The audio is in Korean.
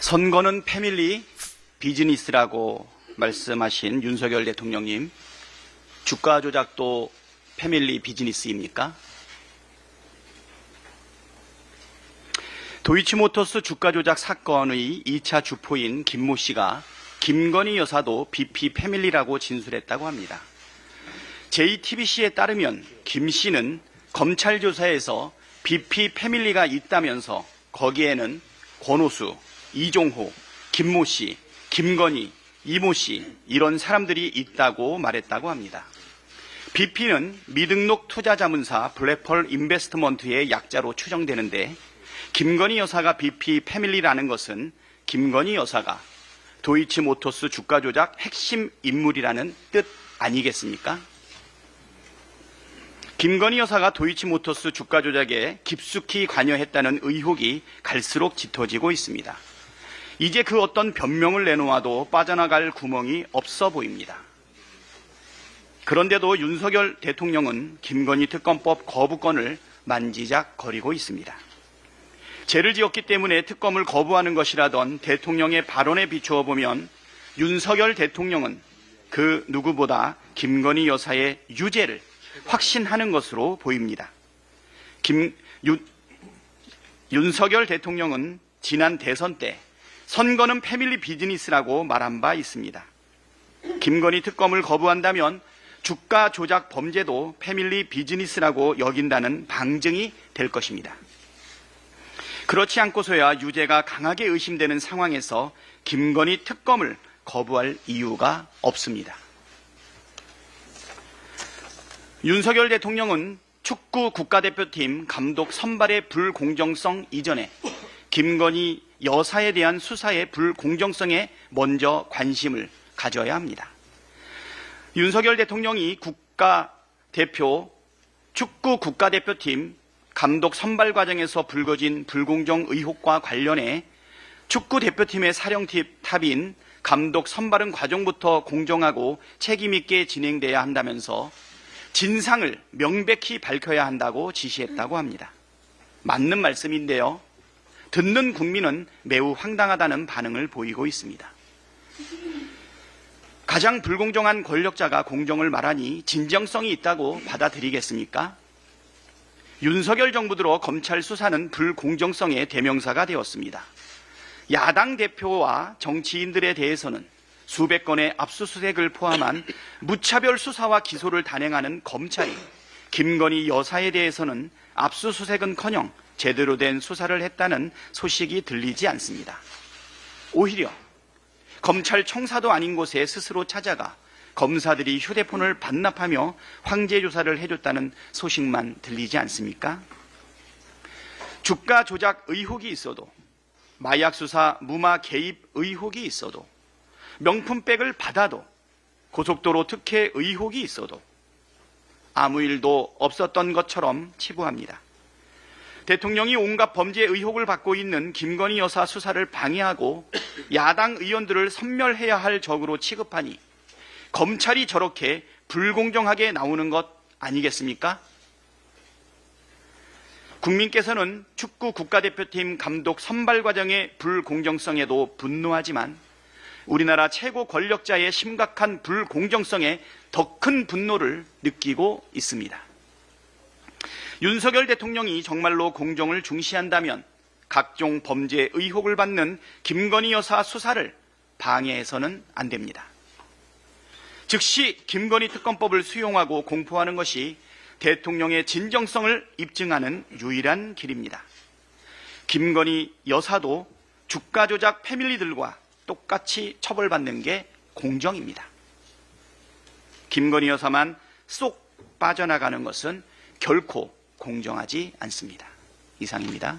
선거는 패밀리 비즈니스라고 말씀하신 윤석열 대통령님, 주가 조작도 패밀리 비즈니스입니까? 도이치모터스 주가 조작 사건의 2차 주포인 김모 씨가 김건희 여사도 BP 패밀리라고 진술했다고 합니다. JTBC에 따르면 김 씨는 검찰 조사에서 BP 패밀리가 있다면서 거기에는 권오수, 이종호, 김모 씨, 김건희, 이모 씨 이런 사람들이 있다고 말했다고 합니다. BP는 미등록 투자자문사 블랙펄 인베스트먼트의 약자로 추정되는데 김건희 여사가 BP 패밀리라는 것은 김건희 여사가 도이치모터스 주가 조작 핵심 인물이라는 뜻 아니겠습니까? 김건희 여사가 도이치모터스 주가 조작에 깊숙이 관여했다는 의혹이 갈수록 짙어지고 있습니다. 이제 그 어떤 변명을 내놓아도 빠져나갈 구멍이 없어 보입니다. 그런데도 윤석열 대통령은 김건희 특검법 거부권을 만지작거리고 있습니다. 죄를 지었기 때문에 특검을 거부하는 것이라던 대통령의 발언에 비추어 보면 윤석열 대통령은 그 누구보다 김건희 여사의 유죄를 확신하는 것으로 보입니다. 윤석열 대통령은 지난 대선 때 선거는 패밀리 비즈니스라고 말한 바 있습니다. 김건희 특검을 거부한다면 주가 조작 범죄도 패밀리 비즈니스라고 여긴다는 방증이 될 것입니다. 그렇지 않고서야 유죄가 강하게 의심되는 상황에서 김건희 특검을 거부할 이유가 없습니다. 윤석열 대통령은 축구 국가대표팀 감독 선발의 불공정성 이전에 김건희 여사에 대한 수사의 불공정성에 먼저 관심을 가져야 합니다. 윤석열 대통령이 축구 국가대표팀 감독 선발 과정에서 불거진 불공정 의혹과 관련해 축구 대표팀의 사령탑인 감독 선발은 과정부터 공정하고 책임있게 진행돼야 한다면서 진상을 명백히 밝혀야 한다고 지시했다고 합니다. 맞는 말씀인데요. 듣는 국민은 매우 황당하다는 반응을 보이고 있습니다. 가장 불공정한 권력자가 공정을 말하니 진정성이 있다고 받아들이겠습니까? 윤석열 정부 들어 검찰 수사는 불공정성의 대명사가 되었습니다. 야당 대표와 정치인들에 대해서는 수백 건의 압수수색을 포함한 무차별 수사와 기소를 단행하는 검찰이 김건희 여사에 대해서는 압수수색은커녕 제대로 된 수사를 했다는 소식이 들리지 않습니다. 오히려 검찰 청사도 아닌 곳에 스스로 찾아가 검사들이 휴대폰을 반납하며 황제 조사를 해줬다는 소식만 들리지 않습니까? 주가 조작 의혹이 있어도, 마약 수사 무마 개입 의혹이 있어도, 명품백을 받아도, 고속도로 특혜 의혹이 있어도 아무 일도 없었던 것처럼 치부합니다. 대통령이 온갖 범죄 의혹을 받고 있는 김건희 여사 수사를 방해하고 야당 의원들을 섬멸해야 할 적으로 취급하니 검찰이 저렇게 불공정하게 나오는 것 아니겠습니까? 국민께서는 축구 국가대표팀 감독 선발 과정의 불공정성에도 분노하지만 우리나라 최고 권력자의 심각한 불공정성에 더 큰 분노를 느끼고 있습니다. 윤석열 대통령이 정말로 공정을 중시한다면 각종 범죄 의혹을 받는 김건희 여사 수사를 방해해서는 안 됩니다. 즉시 김건희 특검법을 수용하고 공포하는 것이 대통령의 진정성을 입증하는 유일한 길입니다. 김건희 여사도 주가 조작 패밀리들과 똑같이 처벌받는 게 공정입니다. 김건희 여사만 쏙 빠져나가는 것은 결코 공정하지 않습니다. 이상입니다.